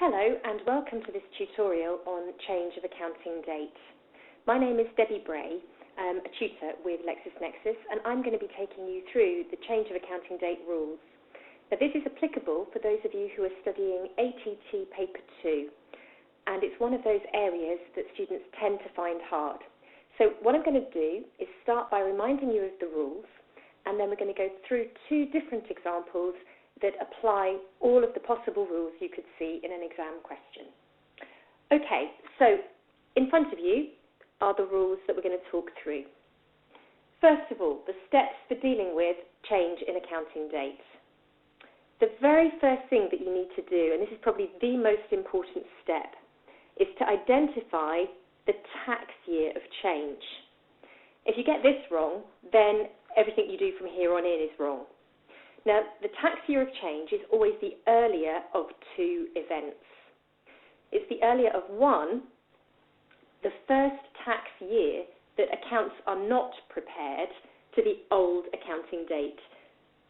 Hello and welcome to this tutorial on change of accounting date. My name is Debbie Bray, a tutor with LexisNexis, and I'm going to be taking you through the change of accounting date rules. Now this is applicable for those of you who are studying ATT Paper 2, and it's one of those areas that students tend to find hard. So what I'm going to do is start by reminding you of the rules, and then we're going to go through two different examples that apply all of the possible rules you could see in an exam question. Okay, so in front of you are the rules that we're going to talk through. First of all, the steps for dealing with change in accounting dates. The very first thing that you need to do, and this is probably the most important step, is to identify the tax year of change. If you get this wrong, then everything you do from here on in is wrong. Now, the tax year of change is always the earlier of two events. It's the earlier of one, the first tax year that accounts are not prepared to the old accounting date.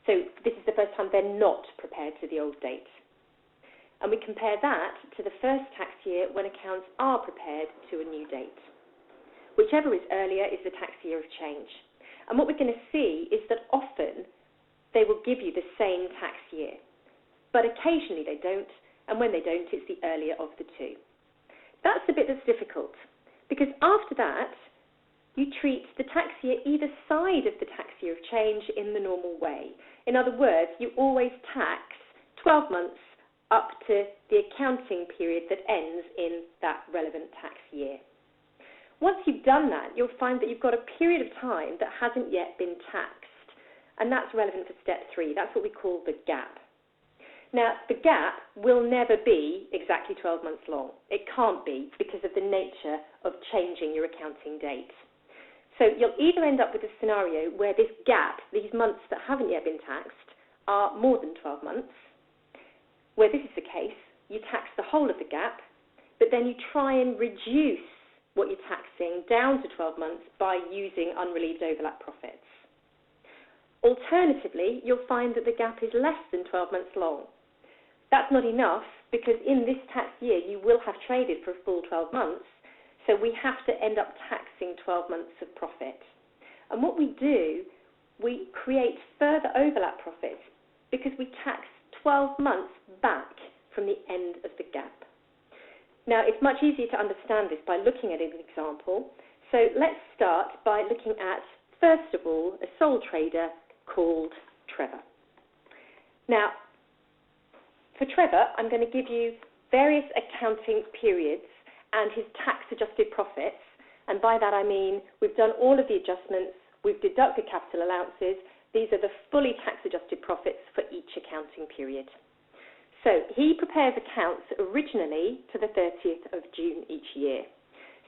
So this is the first time they're not prepared to the old date. And we compare that to the first tax year when accounts are prepared to a new date. Whichever is earlier is the tax year of change. And what we're going to see is that often they will give you the same tax year, but occasionally they don't, and when they don't, it's the earlier of the two. That's the bit that's difficult, because after that, you treat the tax year either side of the tax year of change in the normal way. In other words, you always tax 12 months up to the accounting period that ends in that relevant tax year. Once you've done that, you'll find that you've got a period of time that hasn't yet been taxed. And that's relevant for step 3. That's what we call the gap. Now, the gap will never be exactly 12 months long. It can't be because of the nature of changing your accounting date. So you'll either end up with a scenario where this gap, these months that haven't yet been taxed, are more than 12 months. Where this is the case, you tax the whole of the gap, but then you try and reduce what you're taxing down to 12 months by using unrelieved overlap profits. Alternatively, you'll find that the gap is less than 12 months long. That's not enough because in this tax year you will have traded for a full 12 months, so we have to end up taxing 12 months of profit. And what we do, we create further overlap profits because we tax 12 months back from the end of the gap. Now, it's much easier to understand this by looking at an example. So let's start by looking at, first of all, a sole trader called Trevor. Now, for Trevor, I'm going to give you various accounting periods and his tax-adjusted profits, and by that I mean we've done all of the adjustments, we've deducted capital allowances, these are the fully tax-adjusted profits for each accounting period. So he prepares accounts originally to the 30th of June each year.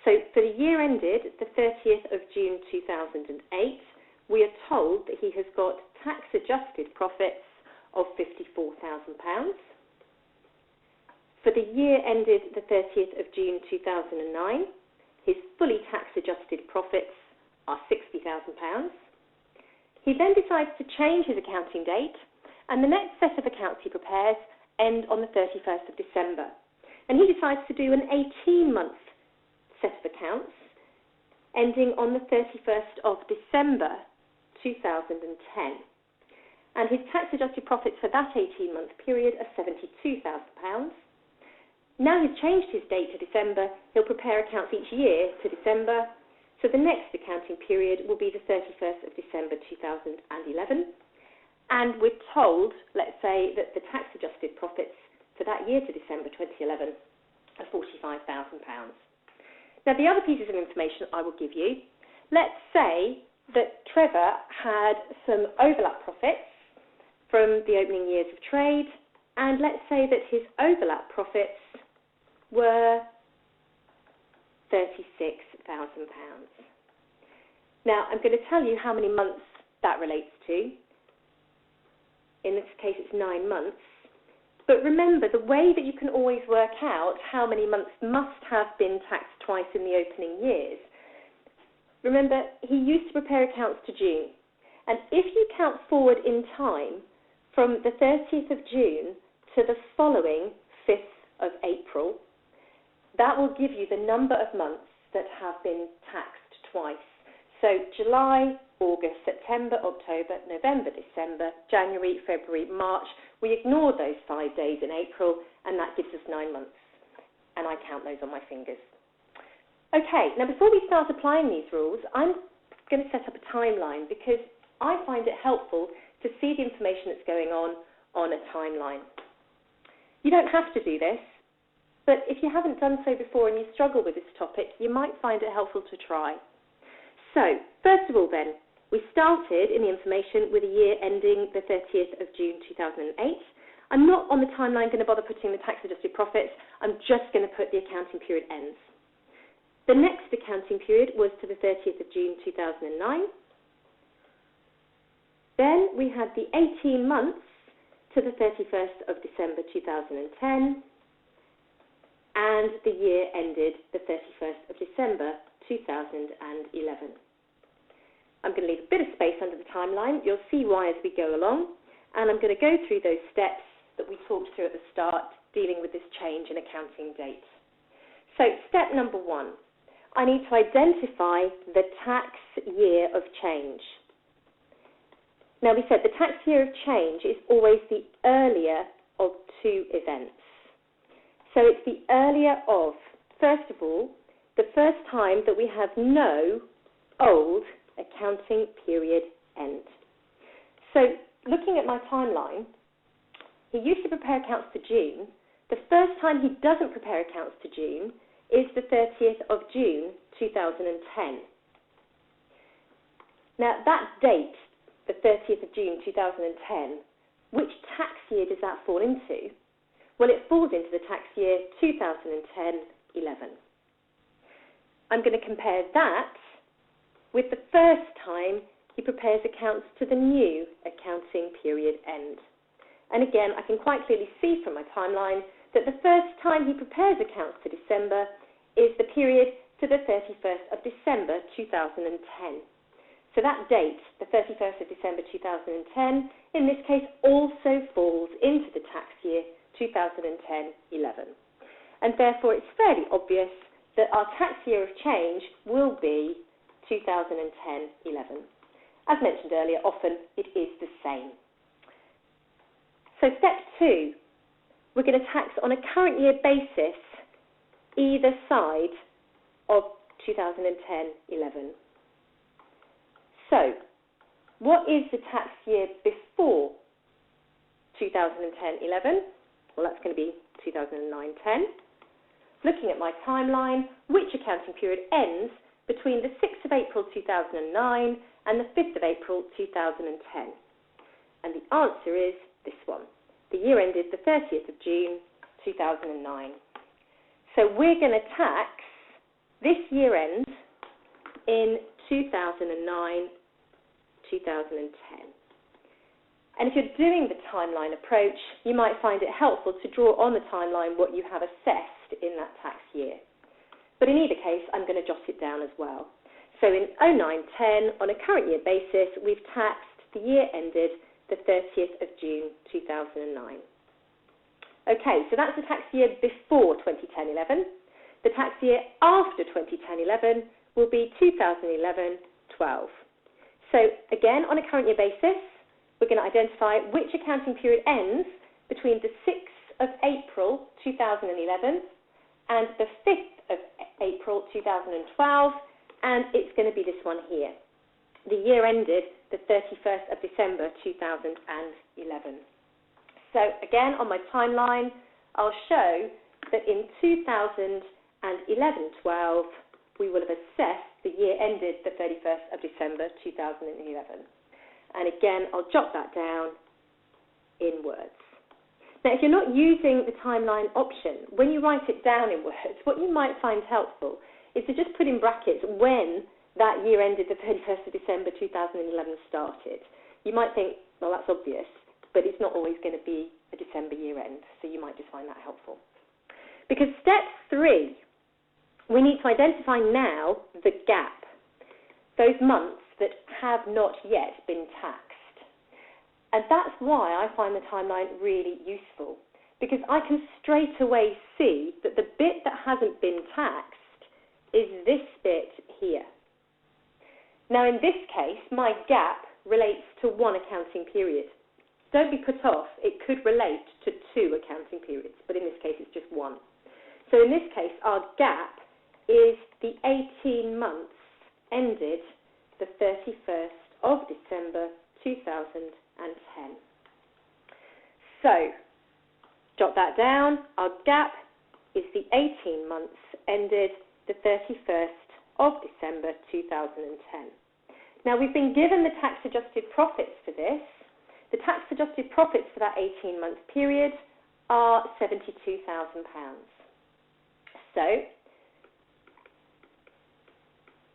So for the year ended the 30th of June 2008, we are told that he has got tax-adjusted profits of £54,000. For the year ended the 30th of June 2009, his fully tax-adjusted profits are £60,000. He then decides to change his accounting date, and the next set of accounts he prepares end on the 31st of December. And he decides to do an 18-month set of accounts, ending on the 31st of December 2010. And his tax-adjusted profits for that 18-month period are £72,000. Now he's changed his date to December, he'll prepare accounts each year to December, so the next accounting period will be the 31st of December 2011. And we're told, let's say, that the tax-adjusted profits for that year to December 2011 are £45,000. Now the other pieces of information I will give you, let's say that Trevor had some overlap profits from the opening years of trade, and let's say that his overlap profits were £36,000. Now, I'm going to tell you how many months that relates to. In this case, it's 9 months. But remember, the way that you can always work out how many months must have been taxed twice in the opening years, remember, he used to prepare accounts to June. And if you count forward in time from the 30th of June to the following 5th of April, that will give you the number of months that have been taxed twice. So July, August, September, October, November, December, January, February, March. We ignore those 5 days in April, and that gives us 9 months. And I count those on my fingers. Okay, now before we start applying these rules, I'm going to set up a timeline because I find it helpful to see the information that's going on a timeline. You don't have to do this, but if you haven't done so before and you struggle with this topic, you might find it helpful to try. So, first of all then, we started in the information with a year ending the 30th of June 2008. I'm not on the timeline going to bother putting the tax-adjusted profits. I'm just going to put the accounting period ends. The next accounting period was to the 30th of June 2009. Then we had the 18 months to the 31st of December 2010. And the year ended the 31st of December 2011. I'm going to leave a bit of space under the timeline. You'll see why as we go along. And I'm going to go through those steps that we talked through at the start, dealing with this change in accounting date. So step number 1, I need to identify the tax year of change. Now we said the tax year of change is always the earlier of 2 events. So it's the earlier of, first of all, the first time that we have no old accounting period end. So looking at my timeline, he used to prepare accounts to June. The first time he doesn't prepare accounts to June is the 30th of June 2010. Now that date, the 30th of June 2010, which tax year does that fall into? Well, it falls into the tax year 2010-11. I'm going to compare that with the first time he prepares accounts to the new accounting period end. And again, I can quite clearly see from my timeline that the first time he prepares accounts to December is the period to the 31st of December 2010. So that date, the 31st of December 2010, in this case also falls into the tax year 2010-11. And therefore it's fairly obvious that our tax year of change will be 2010-11. As mentioned earlier, often it is the same. So step 2, we're going to tax on a current year basis either side of 2010-11. So what is the tax year before 2010-11? Well, that's going to be 2009-10. Looking at my timeline, which accounting period ends between the 6th of April 2009 and the 5th of April 2010? And the answer is this one. The year ended the 30th of June 2009. So we're going to tax this year end in 2009-2010. And if you're doing the timeline approach, you might find it helpful to draw on the timeline what you have assessed in that tax year. But in either case, I'm going to jot it down as well. So in 09-10, on a current year basis, we've taxed the year ended the 30th of June 2009. Okay, so that's the tax year before 2010-11. The tax year after 2010-11 will be 2011-12. So again, on a current year basis, we're going to identify which accounting period ends between the 6th of April 2011 and the 5th of April 2012, and it's going to be this one here. The year ended the 31st of December 2011. So again, on my timeline, I'll show that in 2011-12, we will have assessed the year ended the 31st of December 2011. And again, I'll jot that down in words. Now, if you're not using the timeline option, when you write it down in words, what you might find helpful is to just put in brackets when that year ended the 31st of December 2011 started. You might think, well, that's obvious, but it's not always going to be a December year end, so you might just find that helpful. Because step 3, we need to identify now the gap, those months that have not yet been taxed. And that's why I find the timeline really useful, because I can straight away see that the bit that hasn't been taxed is this bit here. Now in this case, my gap relates to one accounting period. Don't be put off, it could relate to 2 accounting periods, but in this case it's just 1. So in this case, our gap is the 18 months ended the 31st of December 2010. So, jot that down, our gap is the 18 months ended the 31st of December 2010. Now we've been given the tax-adjusted profits for this. The tax-adjusted profits for that 18-month period are £72,000. So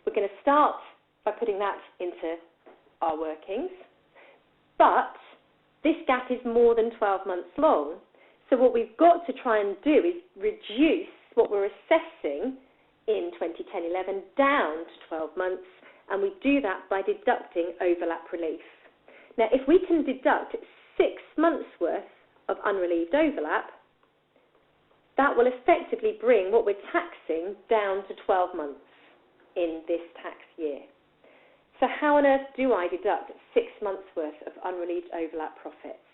we're going to start by putting that into our workings, but this gap is more than 12 months long, so what we've got to try and do is reduce what we're assessing in 2010-11 down to 12 months, and we do that by deducting overlap relief. Now, if we can deduct 6 months' worth of unrelieved overlap, that will effectively bring what we're taxing down to 12 months in this tax year. So how on earth do I deduct 6 months' worth of unrelieved overlap profits?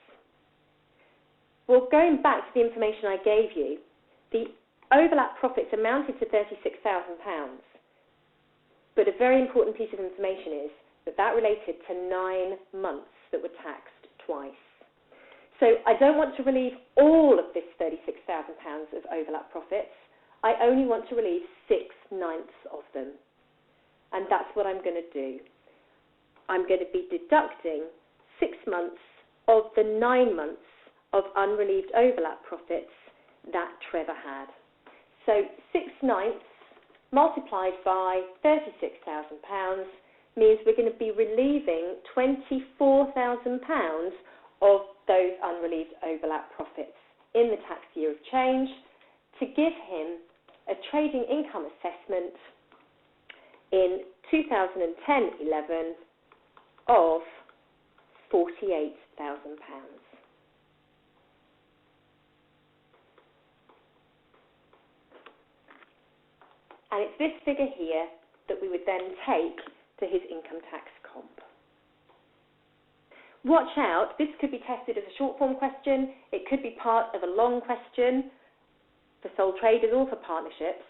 Well, going back to the information I gave you, the overlap profits amounted to £36,000. But a very important piece of information is that that related to 9 months that were taxed twice. So I don't want to relieve all of this £36,000 of overlap profits. I only want to relieve 6/9 of them. And that's what I'm going to do. I'm going to be deducting 6 months of the 9 months of unrelieved overlap profits that Trevor had. So 6/9 multiplied by £36,000 means we're going to be relieving £24,000 of those unrelieved overlap profits in the tax year of change to give him a trading income assessment in 2010-11 of £48,000. And it's this figure here that we would then take to his income tax comp. Watch out, this could be tested as a short form question, it could be part of a long question for sole traders or for partnerships.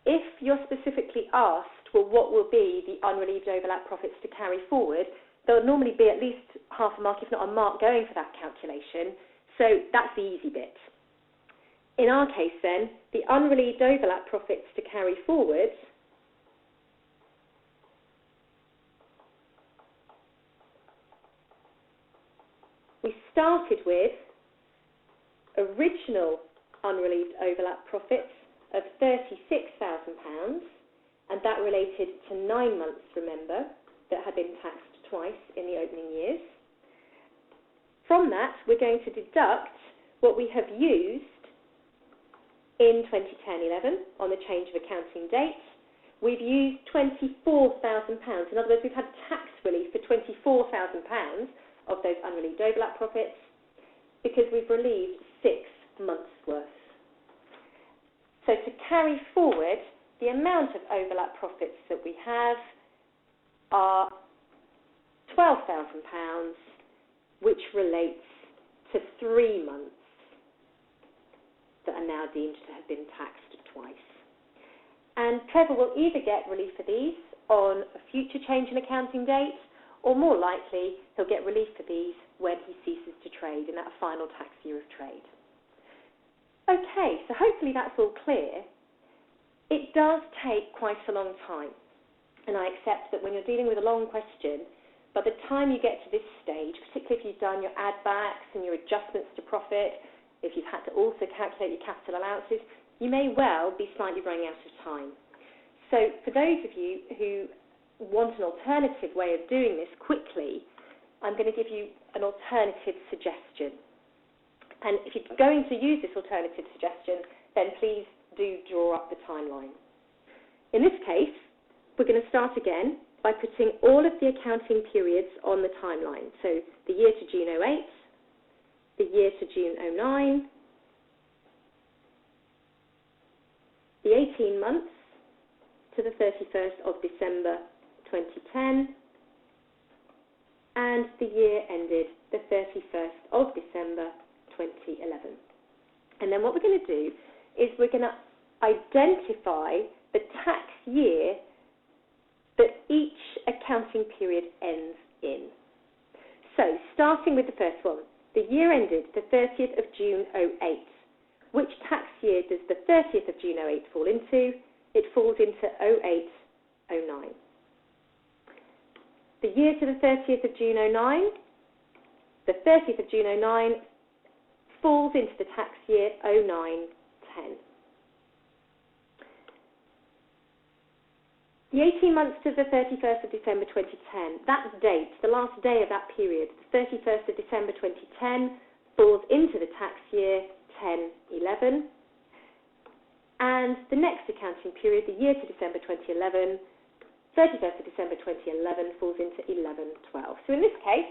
If you're specifically asked, well, what will be the unrelieved overlap profits to carry forward, there will normally be at least half a mark, if not a mark, going for that calculation, so that's the easy bit. In our case then, the unrelieved overlap profits to carry forward we started with original unrelieved overlap profits of £36,000, and that related to 9 months, remember, that had been taxed twice in the opening years. From that, we're going to deduct what we have used in 2010-11 on the change of accounting date. We've used £24,000. In other words, we've had tax relief for £24,000 of those unrelieved overlap profits because we've relieved 6 months' worth. So to carry forward, the amount of overlap profits that we have are £12,000, which relates to 3 months that are now deemed to have been taxed twice. And Trevor will either get relief for these on a future change in accounting date, or more likely, he'll get relief for these when he ceases to trade in that final tax year of trade. Okay, so hopefully that's all clear. It does take quite a long time, and I accept that when you're dealing with a long question, by the time you get to this stage, particularly if you've done your add-backs and your adjustments to profit, if you've had to also calculate your capital allowances, you may well be slightly running out of time. So for those of you who want an alternative way of doing this quickly, I'm going to give you an alternative suggestion. And if you're going to use this alternative suggestion, then please do draw up the timeline. In this case, we're going to start again by putting all of the accounting periods on the timeline. So the year to June 08, the year to June 09, the 18 months to the 31st of December 2010, and the year ended the 31st of December 2011. And then what we're going to do is we're going to identify the tax year that each accounting period ends in. So, starting with the first one, the year ended the 30th of June 08. Which tax year does the 30th of June 08 fall into? It falls into 08-09. The year to the 30th of June 09, the 30th of June 09 falls into the tax year 09-10. The 18 months to the 31st of December 2010, that date, the last day of that period, the 31st of December 2010, falls into the tax year 10-11. And the next accounting period, the year to December 2011, 31st of December 2011, falls into 11-12. So in this case,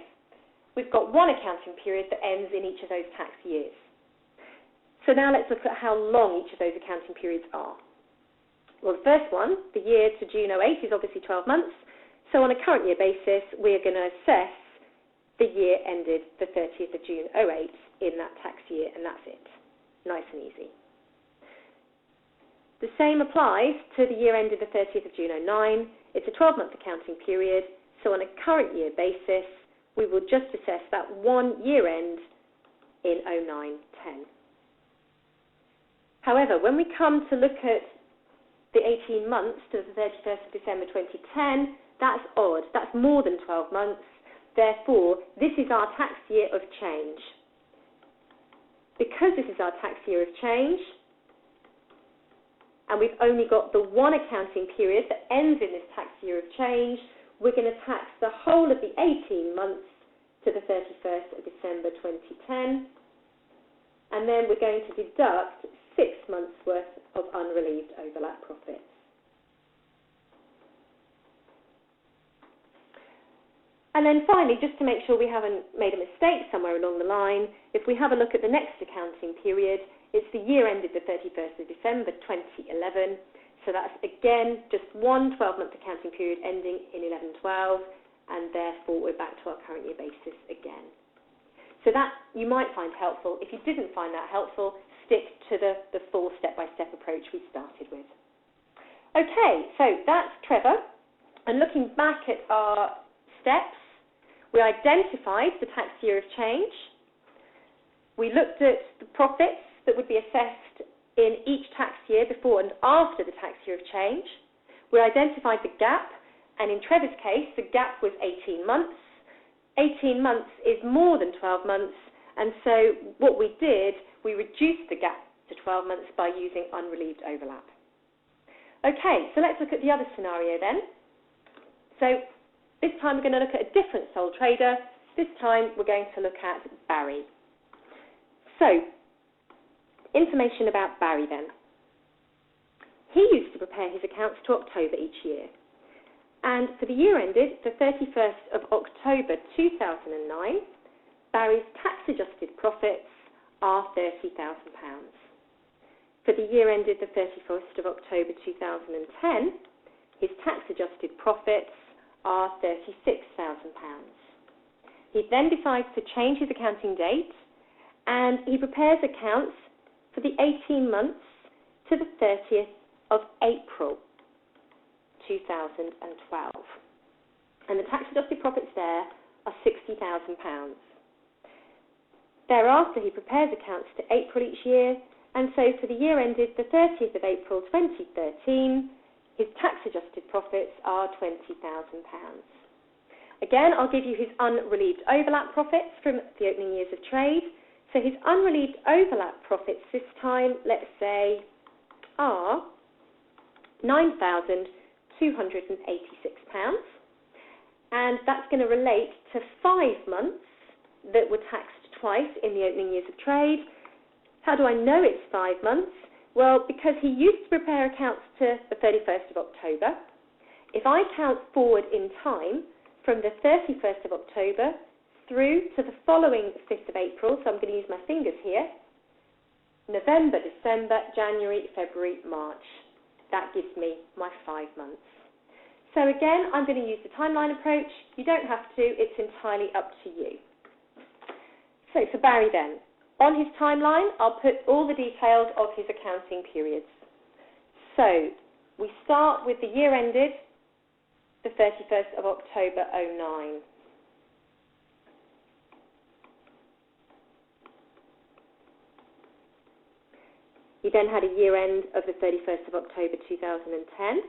we've got one accounting period that ends in each of those tax years. So now let's look at how long each of those accounting periods are. Well, the first one, the year to June 08, is obviously 12 months. So on a current year basis, we're going to assess the year ended the 30th of June 08 in that tax year, and that's it. Nice and easy. The same applies to the year ended the 30th of June 09. It's a 12-month accounting period, so on a current year basis, we will just assess that one year end in 09-10. However, when we come to look at the 18 months to the 31st of December 2010, that's odd. That's more than 12 months. Therefore, this is our tax year of change. Because this is our tax year of change, and we've only got the one accounting period that ends in this tax year of change, we're going to tax the whole of the 18 months to the 31st of December 2010, and then we're going to deduct 6 months' worth of unrelieved overlap profits. And then finally, just to make sure we haven't made a mistake somewhere along the line, if we have a look at the next accounting period, it's the year ended the 31st of December 2011. So that's, again, just one 12-month accounting period ending in 11-12, and therefore we're back to our current year basis again. So that you might find helpful. If you didn't find that helpful, stick to the full step-by-step approach we started with. Okay, so that's Trevor. And looking back at our steps, we identified the tax year of change. We looked at the profits that would be assessed in each tax year before and after the tax year of change. We identified the gap, and in Trevor's case, the gap was 18 months. 18 months is more than 12 months, and so what we did, we reduced the gap to 12 months by using unrelieved overlap. Okay, so let's look at the other scenario then. So this time we're going to look at a different sole trader. This time we're going to look at Barry. So, information about Barry then. He used to prepare his accounts to October each year. And for the year ended the 31st of October 2009, Barry's tax-adjusted profits are £30,000. For the year ended the 31st of October 2010, his tax-adjusted profits are £36,000. He then decides to change his accounting date, and he prepares accounts for the 18 months to the 30th of April 2012. And the tax-adjusted profits there are £60,000. Thereafter, he prepares accounts to April each year, and so for the year ended the 30th of April 2013, his tax-adjusted profits are £20,000. Again, I'll give you his unrelieved overlap profits from the opening years of trade. So his unrelieved overlap profits this time, let's say, are £9,286. And that's going to relate to 5 months that were taxed twice in the opening years of trade. How do I know it's 5 months? Well, because he used to prepare accounts to the 31st of October. If I count forward in time from the 31st of October through to the following 5th of April, so I'm going to use my fingers here, November, December, January, February, March. That gives me my 5 months. So again, I'm going to use the timeline approach. You don't have to, it's entirely up to you. So for Barry then, on his timeline, I'll put all the details of his accounting periods. So we start with the year ended, the 31st of October 09. He then had a year end of the 31st of October 2010,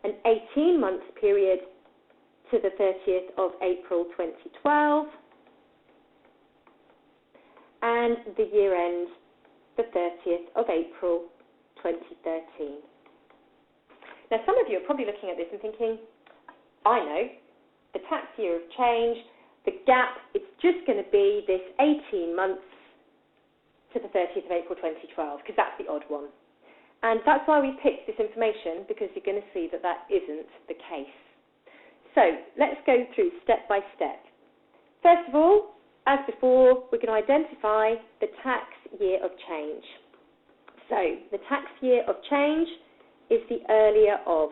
an 18-month period to the 30th of April 2012, and the year end, the 30th of April 2013. Now, some of you are probably looking at this and thinking, I know, the tax year of change, the gap, it's just going to be this 18 months to the 30th of April 2012, because that's the odd one. And that's why we picked this information, because you're going to see that that isn't the case. So let's go through step by step. First of all, as before, we're going to identify the tax year of change. So the tax year of change is the earlier of.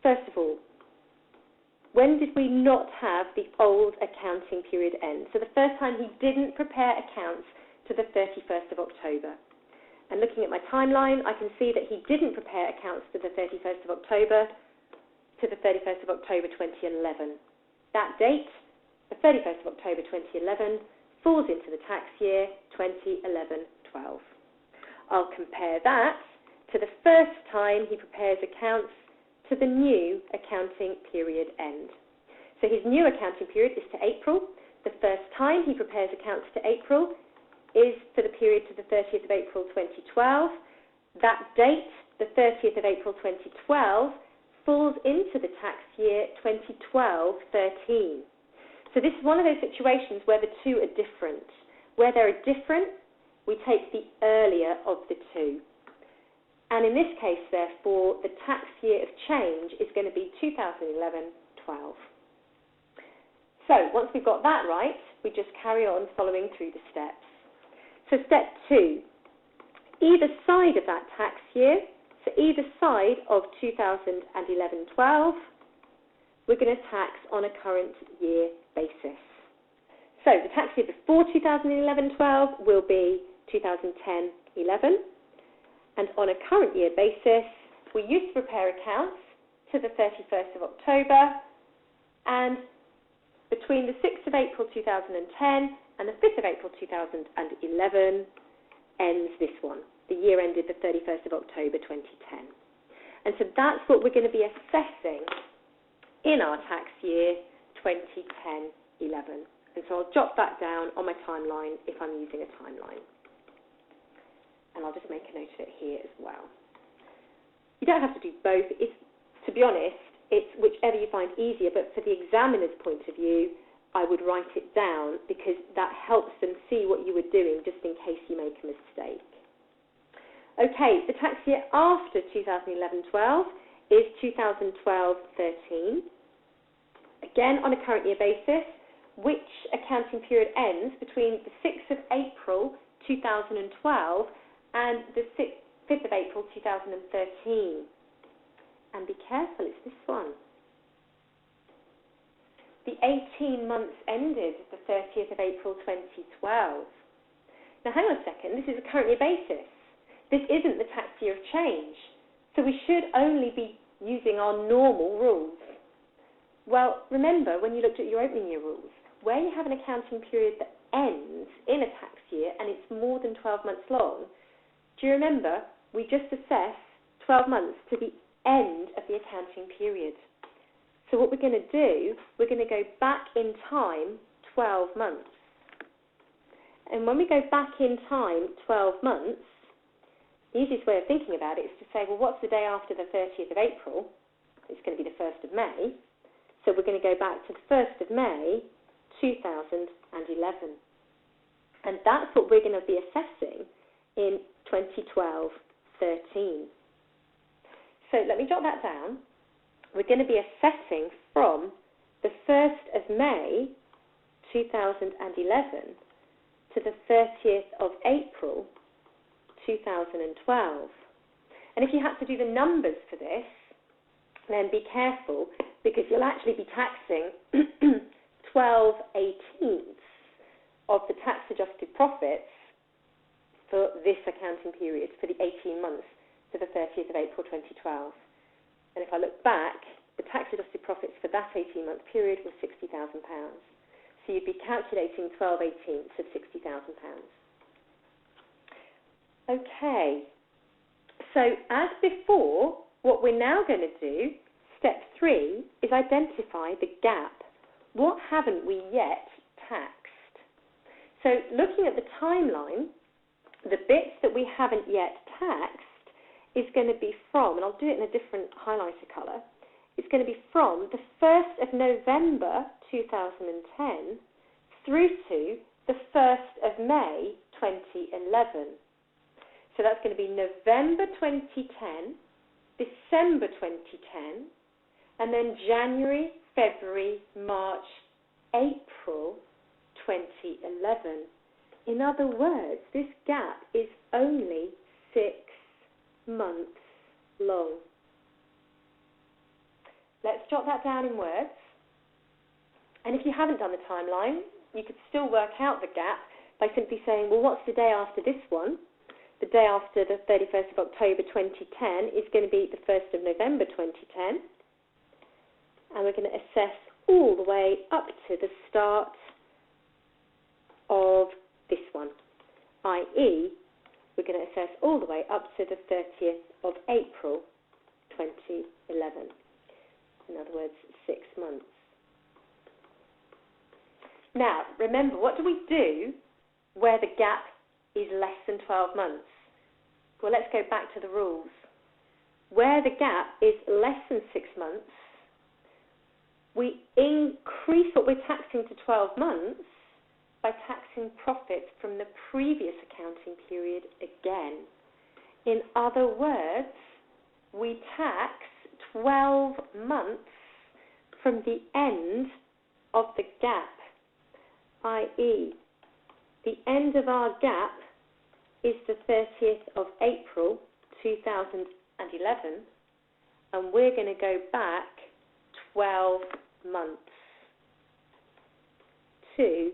First of all, when did we not have the old accounting period end? So the first time he didn't prepare accounts to the 31st of October. And looking at my timeline, I can see that he didn't prepare accounts to the 31st of October to the 31st of October 2011. That date, the 31st of October 2011, falls into the tax year 2011-12. I'll compare that to the first time he prepares accounts to the new accounting period end. So his new accounting period is to April. The first time he prepares accounts to April is for the period to the 30th of April 2012. That date, the 30th of April 2012, falls into the tax year 2012-13. So this is one of those situations where the two are different. Where they're different, we take the earlier of the two. And in this case, therefore, the tax year of change is going to be 2011-12. So once we've got that right, we just carry on following through the steps. So step 2, either side of that tax year, so either side of 2011-12, we're going to tax on a current year basis. So the tax year before 2011-12 will be 2010-11, and on a current year basis, we used to prepare accounts to the 31st of October, and between the 6th of April 2010 and the 5th of April 2011 ends this one. The year ended the 31st of October 2010. And so that's what we're going to be assessing in our tax year 2010-11. And so I'll jot that down on my timeline if I'm using a timeline. And I'll just make a note of it here as well. You don't have to do both. To be honest, it's whichever you find easier, but for the examiner's point of view, I would write it down because that helps them see what you were doing just in case you make a mistake. Okay, the tax year after 2011-12 is 2012-13. Again, on a current year basis, which accounting period ends between the 6th of April 2012 and the 5th of April 2013. And be careful, it's this one. The 18 months ended the 30th of April 2012. Now hang on a second, this is a current year basis. This isn't the tax year of change. So we should only be using our normal rules. Well, remember when you looked at your opening year rules, where you have an accounting period that ends in a tax year and it's more than 12 months long, do you remember we just assess 12 months to the end of the accounting period. So what we're going to do, we're going to go back in time 12 months. And when we go back in time 12 months, the easiest way of thinking about it is to say, well, what's the day after the 30th of April? It's going to be the 1st of May. So we're going to go back to the 1st of May, 2011. And that's what we're going to be assessing in 2012-13. So let me jot that down. We're going to be assessing from the 1st of May 2011 to the 30th of April 2012. And if you had to do the numbers for this, then be careful, because you'll actually be taxing 12/18 of the tax-adjusted profits for this accounting period, for the 18 months to the 30th of April 2012. And if I look back, the tax-adjusted profits for that 18-month period was £60,000. So you'd be calculating 12/18 of £60,000. Okay, so as before, what we're now going to do, step 3, is identify the gap. What haven't we yet taxed? So looking at the timeline, the bits that we haven't yet taxed is going to be from, and I'll do it in a different highlighter colour, it's going to be from the 1st of November 2010 through to the 1st of May 2011. So that's going to be November 2010, December 2010, and then January, February, March, April 2011. In other words, this gap is only 6 months long. Let's jot that down in words. And if you haven't done the timeline, you could still work out the gap by simply saying, well, what's the day after this one? The day after the 31st of October 2010 is going to be the 1st of November 2010. And we're going to assess all the way up to the start of this one, i.e., we're going to assess all the way up to the 30th of April 2011. In other words, 6 months. Now, remember, what do we do where the gap is less than 12 months? Well, let's go back to the rules. Where the gap is less than 6 months, we increase what we're taxing to 12 months by taxing profits from the previous accounting period again. In other words, we tax 12 months from the end of the gap, i.e., the end of our gap is the 30th of April 2011, and we're going to go back 12 months to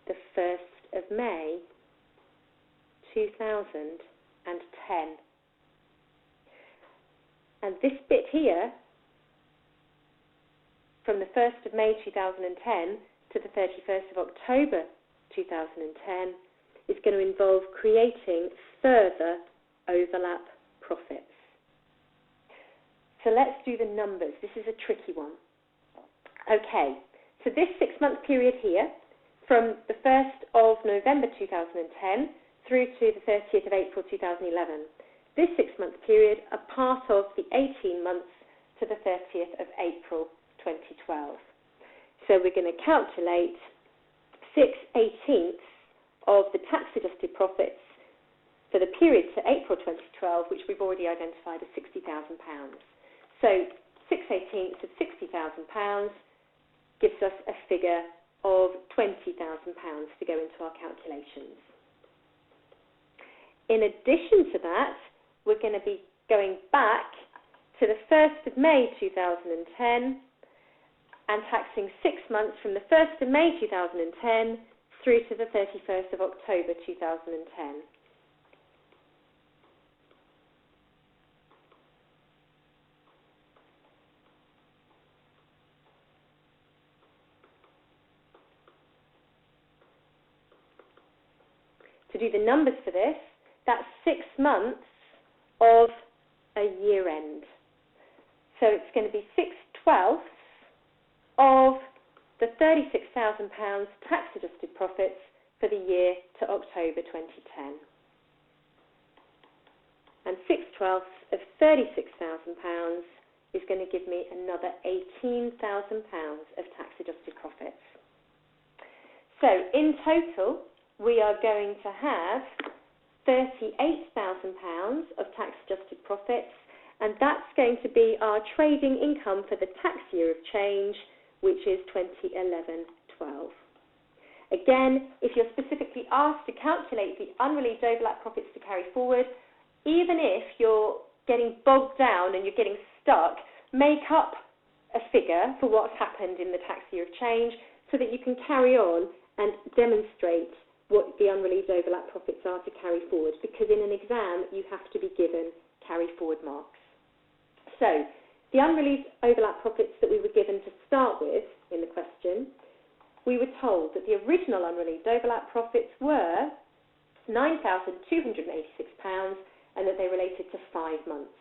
the 1st of May 2010. And this bit here, from the 1st of May 2010 to the 31st of October 2010, is going to involve creating further overlap profits. So let's do the numbers. This is a tricky one. Okay, so this 6-month period here, from the 1st of November 2010 through to the 30th of April 2011, this 6-month period are part of the 18 months to the 30th of April 2012. So we're going to calculate 6/18 of the tax-adjusted profits for the period to April 2012, which we've already identified as £60,000. So 6/18 of £60,000 gives us a figure of £20,000 to go into our calculations. In addition to that, we're going to be going back to the 1st of May 2010 and taxing 6 months from the 1st of May 2010 through to the 31st of October 2010. To do the numbers for this, that's 6 months of a year end. So it's going to be 6/12 of the £36,000 tax-adjusted profits for the year to October 2010. And 6/12 of £36,000 is going to give me another £18,000 of tax-adjusted profits. So in total, we are going to have £38,000 of tax-adjusted profits and that's going to be our trading income for the tax year of change, which is 2011-12. Again, if you're specifically asked to calculate the unrelieved overlap profits to carry forward, even if you're getting bogged down and you're getting stuck, make up a figure for what's happened in the tax year of change so that you can carry on and demonstrate what the unrelieved overlap profits are to carry forward, because in an exam you have to be given carry forward marks. So the unrelieved overlap profits that we were given to start with in the question, we were told that the original unrelieved overlap profits were £9,286 and that they related to 5 months.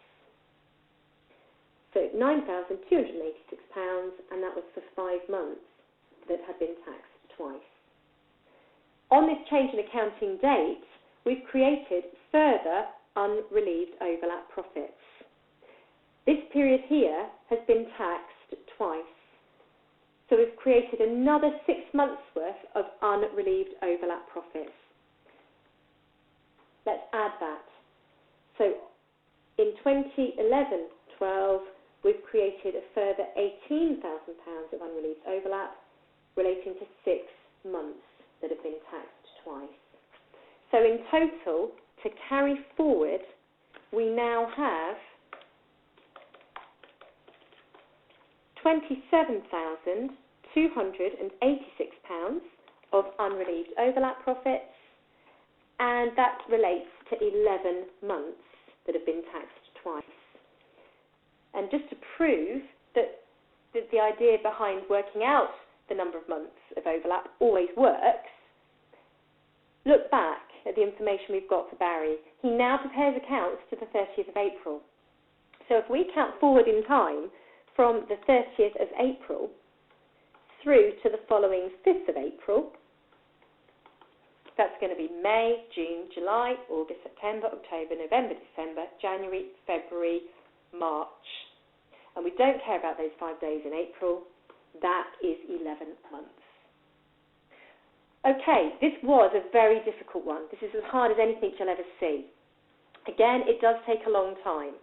So £9,286, and that was for 5 months that had been taxed twice. On this change in accounting date, we've created further unrelieved overlap profits. This period here has been taxed twice. So we've created another 6 months' worth of unrelieved overlap profits. Let's add that. So in 2011-12, we've created a further £18,000 of unrelieved overlap relating to 6 months that have been taxed twice. So in total, to carry forward, we now have £27,286 of unrelieved overlap profits, and that relates to 11 months that have been taxed twice. And just to prove that the idea behind working out the number of months of overlap always works, look back at the information we've got for Barry. He now prepares accounts to the 30th of April. So if we count forward in time from the 30th of April through to the following 5th of April, that's going to be May, June, July, August, September, October, November, December, January, February, March. And we don't care about those 5 days in April. That is 11 months. Okay, this was a very difficult one. This is as hard as anything you'll ever see. Again, it does take a long time.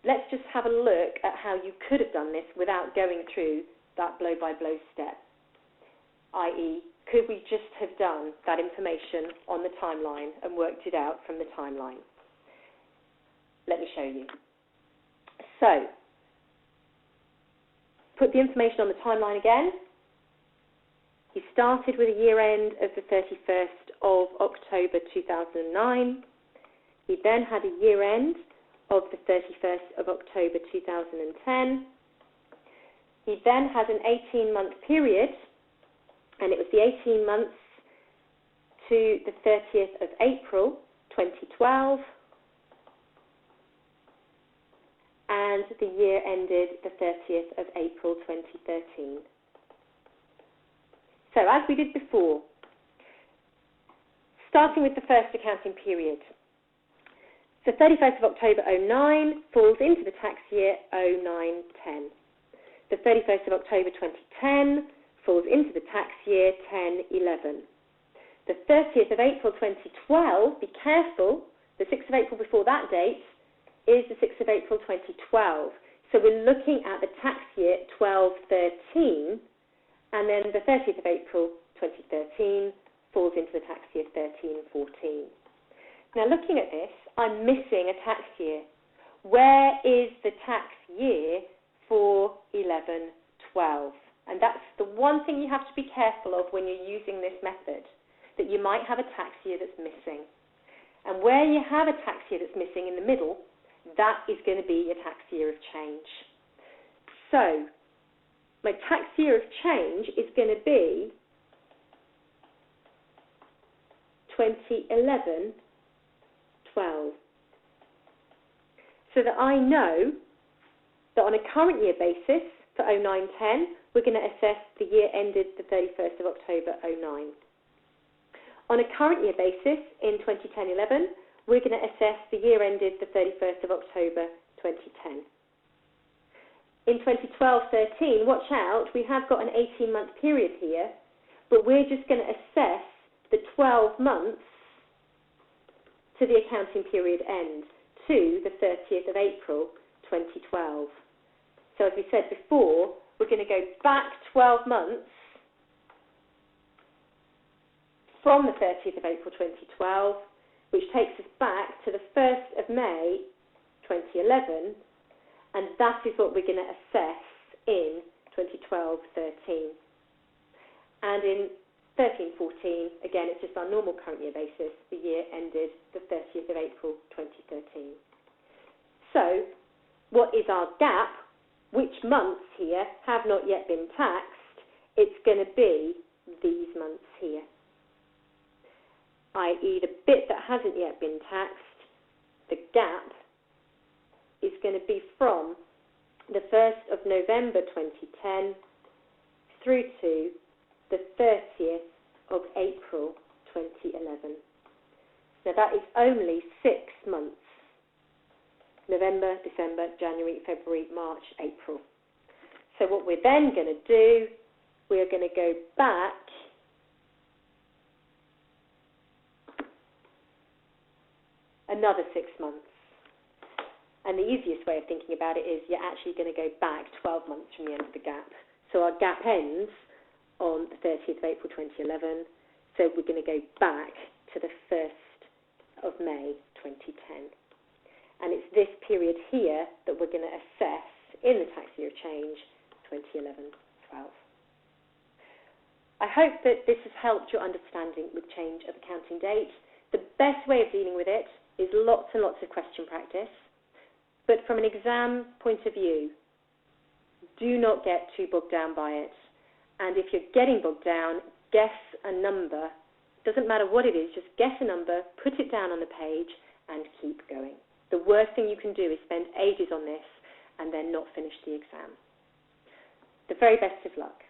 Let's just have a look at how you could have done this without going through that blow-by-blow step, i.e., could we just have done that information on the timeline and worked it out from the timeline? Let me show you. So, put the information on the timeline again. He started with a year end of the 31st of October 2009. He then had a year end of the 31st of October 2010. He then had an 18-month period, and it was the 18 months to the 30th of April 2012, and the year ended the 30th of April 2013. So as we did before, starting with the first accounting period. So 31st of October 09 falls into the tax year 09-10. The 31st of October 2010 falls into the tax year 10-11. The 30th of April 2012, be careful, the 6th of April before that date is the 6th of April 2012. So we're looking at the tax year 12-13, and then the 30th of April 2013 falls into the tax year 13-14. Now looking at this, I'm missing a tax year. Where is the tax year for 11-12? And that's the one thing you have to be careful of when you're using this method, that you might have a tax year that's missing. And where you have a tax year that's missing in the middle, that is going to be your tax year of change. So my tax year of change is going to be 2011-12. So that I know that on a current year basis for 09-10, we're going to assess the year ended the 31st of October 09. On a current year basis in 2010-11, we're going to assess the year ended the 31st of October 2010. In 2012-13, watch out, we have got an 18-month period here, but we're just going to assess the 12 months to the accounting period end. to the 30th of April 2012. So as we said before, we're going to go back 12 months from the 30th of April 2012, which takes us back to the 1st of May 2011, and that is what we're going to assess in 2012-13. And in 13-14, again, it's just our normal current year basis. The year ended the 30th of April 2013. So what is our gap? Which months here have not yet been taxed? It's going to be these months here, i.e. the bit that hasn't yet been taxed. The gap is going to be from the 1st of November 2010 through to the 30th of April 2011. Now that is only 6 months. November, December, January, February, March, April. So what we're then going to do, we're going to go back another 6 months. And the easiest way of thinking about it is you're actually going to go back 12 months from the end of the gap. So our gap ends on the 30th of April 2011. So we're going to go back to the 1st of May 2010. And it's this period here that we're going to assess in the tax year of change 2011-12. I hope that this has helped your understanding with change of accounting date. The best way of dealing with it is lots and lots of question practice. But from an exam point of view, do not get too bogged down by it. And if you're getting bogged down, guess a number. Doesn't matter what it is, just guess a number, put it down on the page, and keep going. The worst thing you can do is spend ages on this and then not finish the exam. The very best of luck.